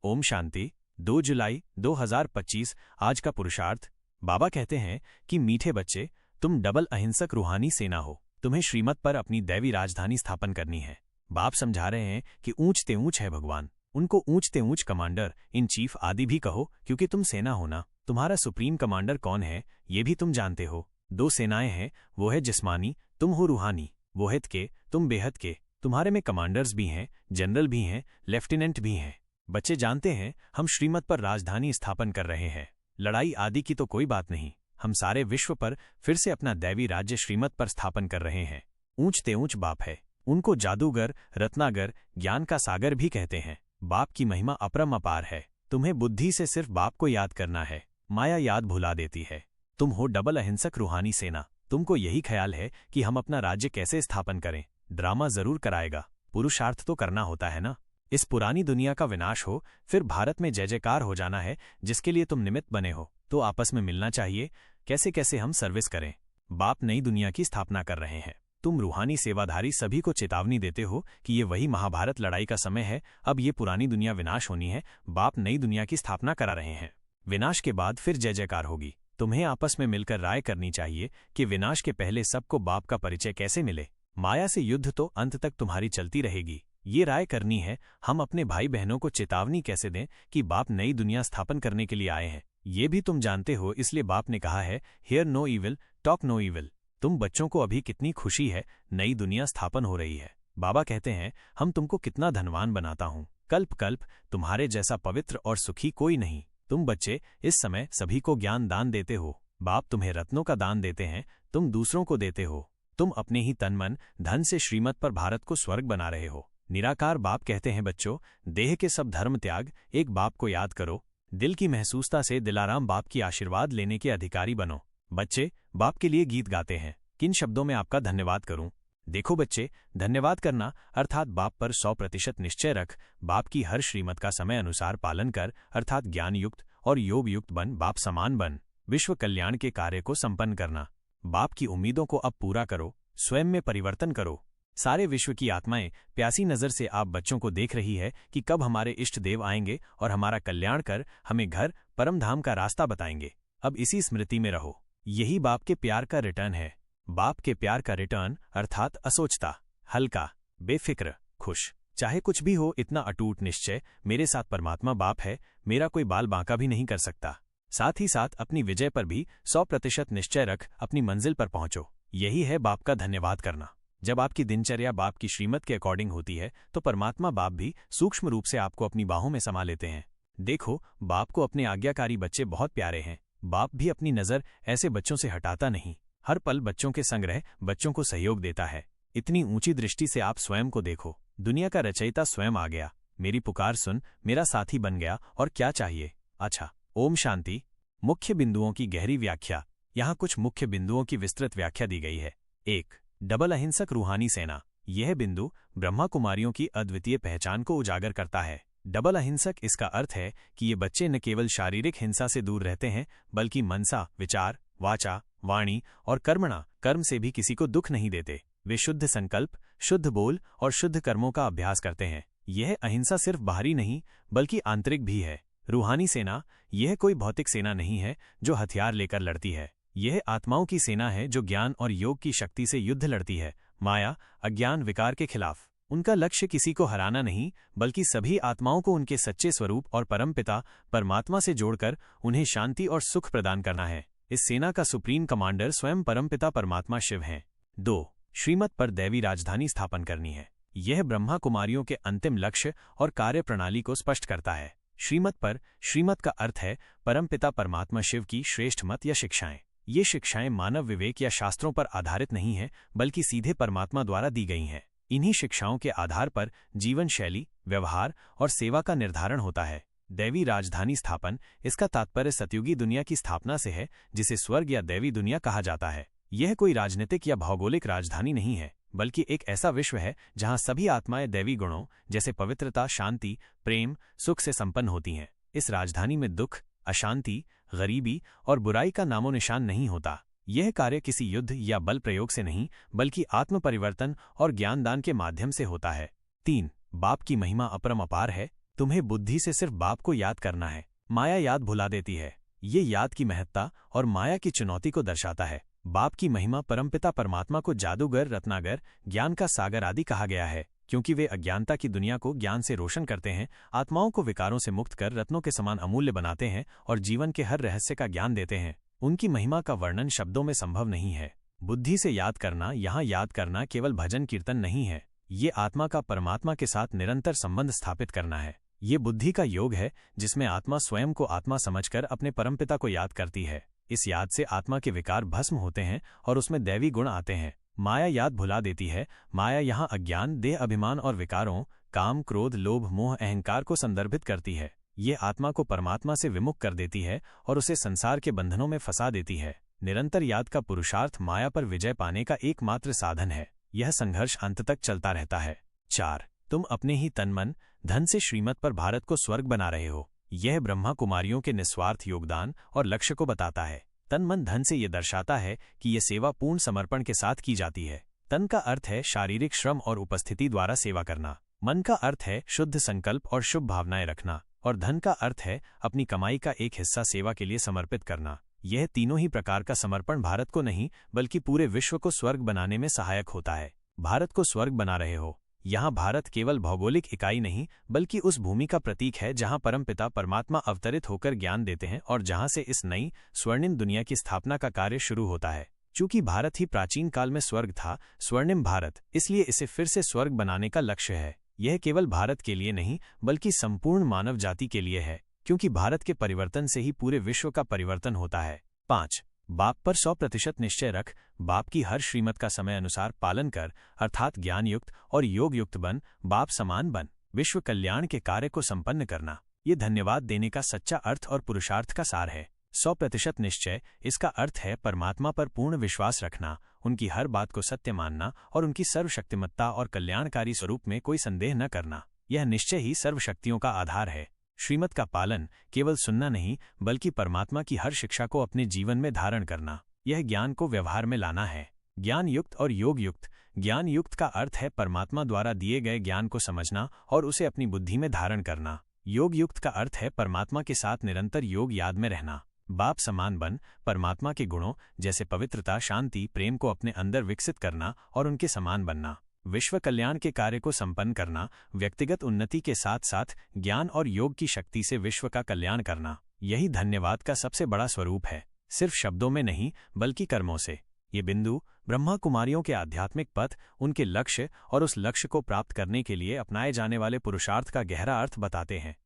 ओम शांति। 2 जुलाई 2025 आज का पुरुषार्थ। बाबा कहते हैं कि मीठे बच्चे, तुम डबल अहिंसक रूहानी सेना हो। तुम्हें श्रीमत पर अपनी दैवी राजधानी स्थापन करनी है। बाप समझा रहे हैं कि ऊंच ते ऊंच है भगवान। उनको ऊंच ते ऊंच कमांडर इन चीफ आदि भी कहो, क्योंकि तुम सेना हो ना। तुम्हारा सुप्रीम कमांडर कौन है ये भी तुम जानते हो। 2 सेनाएं हैं, वो है जिस्मानी, तुम हो रूहानी। वो हित के, तुम बेहद के। तुम्हारे में कमांडर्स भी हैं, जनरल भी हैं, लेफ्टिनेंट भी हैं। बच्चे जानते हैं हम श्रीमत पर राजधानी स्थापन कर रहे हैं। लड़ाई आदि की तो कोई बात नहीं। हम सारे विश्व पर फिर से अपना दैवी राज्य श्रीमत पर स्थापन कर रहे हैं। ऊंच ते ऊंच बाप है। उनको जादूगर, रत्नागर, ज्ञान का सागर भी कहते हैं। बाप की महिमा अपरंपार है। तुम्हें बुद्धि से सिर्फ बाप को याद करना है। माया याद भुला देती है। तुम हो डबल अहिंसक रूहानी सेना। तुमको यही ख्याल है कि हम अपना राज्य कैसे स्थापन करें। ड्रामा जरूर कराएगा, पुरुषार्थ तो करना होता है ना। इस पुरानी दुनिया का विनाश हो, फिर भारत में जय जयकार हो जाना है, जिसके लिए तुम निमित्त बने हो। तो आपस में मिलना चाहिए, कैसे कैसे हम सर्विस करें। बाप नई दुनिया की स्थापना कर रहे हैं। तुम रूहानी सेवाधारी सभी को चेतावनी देते हो कि ये वही महाभारत लड़ाई का समय है। अब ये पुरानी दुनिया विनाश होनी है। बाप नई दुनिया की स्थापना करा रहे हैं। विनाश के बाद फिर जय जयकार होगी। तुम्हें आपस में मिलकर राय करनी चाहिए कि विनाश के पहले सबको बाप का परिचय कैसे मिले। माया से युद्ध तो अंत तक तुम्हारी चलती रहेगी। ये राय करनी है हम अपने भाई बहनों को चेतावनी कैसे दें कि बाप नई दुनिया स्थापन करने के लिए आए हैं। ये भी तुम जानते हो, इसलिए बाप ने कहा है hear no evil, talk no evil. तुम बच्चों को अभी कितनी खुशी है, नई दुनिया स्थापन हो रही है। बाबा कहते हैं हम तुमको कितना धनवान बनाता हूँ। कल्प कल्प तुम्हारे जैसा पवित्र और सुखी कोई नहीं। तुम बच्चे इस समय सभी को ज्ञान दान देते हो। बाप तुम्हें रत्नों का दान देते हैं, तुम दूसरों को देते हो। तुम अपने ही तन मन धन से श्रीमत पर भारत को स्वर्ग बना रहे हो। निराकार बाप कहते हैं बच्चों, देह के सब धर्म त्याग, एक बाप को याद करो। दिल की महसूसता से दिलाराम बाप की आशीर्वाद लेने के अधिकारी बनो। बच्चे बाप के लिए गीत गाते हैं। किन शब्दों में आपका धन्यवाद करूं? देखो बच्चे, धन्यवाद करना अर्थात बाप पर 100% निश्चय रख। बाप की हर श्रीमत का समय अनुसार पालन कर, अर्थात ज्ञान युक्त और योग युक्त बन, बाप समान बन। विश्व कल्याण के कार्य को संपन्न करना। बाप की उम्मीदों को अब पूरा करो, स्वयं में परिवर्तन करो। सारे विश्व की आत्माएं प्यासी नजर से आप बच्चों को देख रही है कि कब हमारे इष्ट देव आएंगे और हमारा कल्याण कर हमें घर परम धाम का रास्ता बताएंगे। अब इसी स्मृति में रहो। यही बाप के प्यार का रिटर्न है। बाप के प्यार का रिटर्न अर्थात असोचता, हल्का, बेफिक्र, खुश। चाहे कुछ भी हो, इतना अटूट निश्चय, मेरे साथ परमात्मा बाप है, मेरा कोई बाल बांका भी नहीं कर सकता। साथ ही साथ अपनी विजय पर भी 100% निश्चय रख, अपनी मंजिल पर पहुंचो। यही है बाप का धन्यवाद करना। जब आपकी दिनचर्या बाप की श्रीमत के अकॉर्डिंग होती है तो परमात्मा बाप भी सूक्ष्म रूप से आपको अपनी बाहों में समा लेते हैं। देखो, बाप को अपने आज्ञाकारी बच्चे बहुत प्यारे हैं। बाप भी अपनी नजर ऐसे बच्चों से हटाता नहीं। हर पल बच्चों के संग रह बच्चों को सहयोग देता है। इतनी ऊंची दृष्टि से आप स्वयं को देखो। दुनिया का रचयिता स्वयं आ गया, मेरी पुकार सुन, मेरा साथी बन गया, और क्या चाहिए। अच्छा, ओम शांति। मुख्य बिंदुओं की गहरी व्याख्या। यहाँ कुछ मुख्य बिंदुओं की विस्तृत व्याख्या दी गई है। 1. डबल अहिंसक रूहानी सेना। यह बिंदु ब्रह्मा कुमारियों की अद्वितीय पहचान को उजागर करता है। डबल अहिंसक, इसका अर्थ है कि ये बच्चे न केवल शारीरिक हिंसा से दूर रहते हैं, बल्कि मनसा, विचार, वाचा, वाणी और कर्मणा, कर्म से भी किसी को दुख नहीं देते। वे शुद्ध संकल्प, शुद्ध बोल और शुद्ध कर्मों का अभ्यास करते हैं। यह अहिंसा सिर्फ बाहरी नहीं बल्कि आंतरिक भी है। रूहानी सेना यह कोई भौतिक सेना नहीं है जो हथियार लेकर लड़ती है। यह आत्माओं की सेना है जो ज्ञान और योग की शक्ति से युद्ध लड़ती है, माया, अज्ञान, विकार के खिलाफ। उनका लक्ष्य किसी को हराना नहीं, बल्कि सभी आत्माओं को उनके सच्चे स्वरूप और परमपिता परमात्मा से जोड़कर उन्हें शांति और सुख प्रदान करना है। इस सेना का सुप्रीम कमांडर स्वयं परमपिता परमात्मा शिव हैं। 2. श्रीमत पर दैवी राजधानी स्थापन करनी है। यह ब्रह्मा कुमारियों के अंतिम लक्ष्य और कार्य प्रणाली को स्पष्ट करता है। श्रीमत का अर्थ है परमपिता परमात्मा शिव की श्रेष्ठ मत या शिक्षाएं। ये शिक्षाएं मानव विवेक या शास्त्रों पर आधारित नहीं हैं, बल्कि सीधे परमात्मा द्वारा दी गई हैं। इन्हीं शिक्षाओं के आधार पर जीवन शैली, व्यवहार और सेवा का निर्धारण होता है। दैवी राजधानी स्थापन, इसका तात्पर्य सतयुगी दुनिया की स्थापना से है, जिसे स्वर्ग या दैवी दुनिया कहा जाता है। यह कोई राजनीतिक या भौगोलिक राजधानी नहीं है, बल्कि एक ऐसा विश्व है जहां सभी आत्माएं दैवी गुणों जैसे पवित्रता, शांति, प्रेम, सुख से संपन्न होती हैं। इस राजधानी में दुख, अशांति, गरीबी और बुराई का नामो निशान नहीं होता। यह कार्य किसी युद्ध या बल प्रयोग से नहीं, बल्कि आत्म परिवर्तन और ज्ञानदान के माध्यम से होता है। 3. बाप की महिमा अपरंपार है। तुम्हें बुद्धि से सिर्फ बाप को याद करना है। माया याद भुला देती है। ये याद की महत्ता और माया की चुनौती को दर्शाता है। बाप की महिमा परमपिता परमात्मा को जादूगर, रत्नागर, ज्ञान का सागर आदि कहा गया है, क्योंकि वे अज्ञानता की दुनिया को ज्ञान से रोशन करते हैं, आत्माओं को विकारों से मुक्त कर रत्नों के समान अमूल्य बनाते हैं और जीवन के हर रहस्य का ज्ञान देते हैं। उनकी महिमा का वर्णन शब्दों में संभव नहीं है। बुद्धि से याद करना, यहाँ याद करना केवल भजन कीर्तन नहीं है। ये आत्मा का परमात्मा के साथ निरंतर संबंध स्थापित करना है। ये बुद्धि का योग है जिसमें आत्मा स्वयं को आत्मा समझकर अपने परमपिता को याद करती है। इस याद से आत्मा के विकार भस्म होते हैं और उसमें दैवी गुण आते हैं। माया याद भुला देती है। माया यहाँ अज्ञान, देह अभिमान और विकारों, काम, क्रोध, लोभ, मोह, अहंकार को संदर्भित करती है। ये आत्मा को परमात्मा से विमुख कर देती है और उसे संसार के बंधनों में फंसा देती है। निरंतर याद का पुरुषार्थ माया पर विजय पाने का एकमात्र साधन है। यह संघर्ष अंत तक चलता रहता है। 4. तुम अपने ही तन मन धन से श्रीमत पर भारत को स्वर्ग बना रहे हो। यह ब्रह्मा कुमारियों के निस्वार्थ योगदान और लक्ष्य को बताता है। तन मन धन से ये दर्शाता है कि ये सेवा पूर्ण समर्पण के साथ की जाती है। तन का अर्थ है शारीरिक श्रम और उपस्थिति द्वारा सेवा करना। मन का अर्थ है शुद्ध संकल्प और शुभ भावनाएं रखना। और धन का अर्थ है अपनी कमाई का एक हिस्सा सेवा के लिए समर्पित करना। यह तीनों ही प्रकार का समर्पण भारत को नहीं बल्कि पूरे विश्व को स्वर्ग बनाने में सहायक होता है। भारत को स्वर्ग बना रहे हो। यहाँ भारत केवल भौगोलिक इकाई नहीं बल्कि उस भूमि का प्रतीक है जहाँ परमपिता परमात्मा अवतरित होकर ज्ञान देते हैं और जहाँ से इस नई स्वर्णिम दुनिया की स्थापना का कार्य शुरू होता है। चूंकि भारत ही प्राचीन काल में स्वर्ग था, स्वर्णिम भारत, इसलिए इसे फिर से स्वर्ग बनाने का लक्ष्य है। यह केवल भारत के लिए नहीं बल्कि संपूर्ण मानव जाति के लिए है, क्योंकि भारत के परिवर्तन से ही पूरे विश्व का परिवर्तन होता है। 5. बाप पर 100% निश्चय रख। बाप की हर श्रीमत का समय अनुसार पालन कर, अर्थात ज्ञान युक्त और योग युक्त बन, बाप समान बन। विश्व कल्याण के कार्य को संपन्न करना, ये धन्यवाद देने का सच्चा अर्थ और पुरुषार्थ का सार है। 100% निश्चय, इसका अर्थ है परमात्मा पर पूर्ण विश्वास रखना, उनकी हर बात को सत्य मानना और उनकी सर्वशक्तिमत्ता और कल्याणकारी स्वरूप में कोई संदेह न करना। यह निश्चय ही सर्वशक्तियों का आधार है। श्रीमत का पालन केवल सुनना नहीं बल्कि परमात्मा की हर शिक्षा को अपने जीवन में धारण करना। यह ज्ञान को व्यवहार में लाना है। ज्ञान युक्त और योग युक्त। ज्ञान युक्त का अर्थ है परमात्मा द्वारा दिए गए ज्ञान को समझना और उसे अपनी बुद्धि में धारण करना। योग युक्त का अर्थ है परमात्मा के साथ निरंतर योग याद में रहना। बाप समान बन, परमात्मा के गुणों जैसे पवित्रता, शांति, प्रेम को अपने अंदर विकसित करना और उनके समान बनना। विश्व कल्याण के कार्य को संपन्न करना, व्यक्तिगत उन्नति के साथ साथ ज्ञान और योग की शक्ति से विश्व का कल्याण करना, यही धन्यवाद का सबसे बड़ा स्वरूप है। सिर्फ शब्दों में नहीं बल्कि कर्मों से। ये बिंदु ब्रह्मा कुमारियों के आध्यात्मिक पथ, उनके लक्ष्य और उस लक्ष्य को प्राप्त करने के लिए अपनाए जाने वाले पुरुषार्थ का गहरा अर्थ बताते हैं।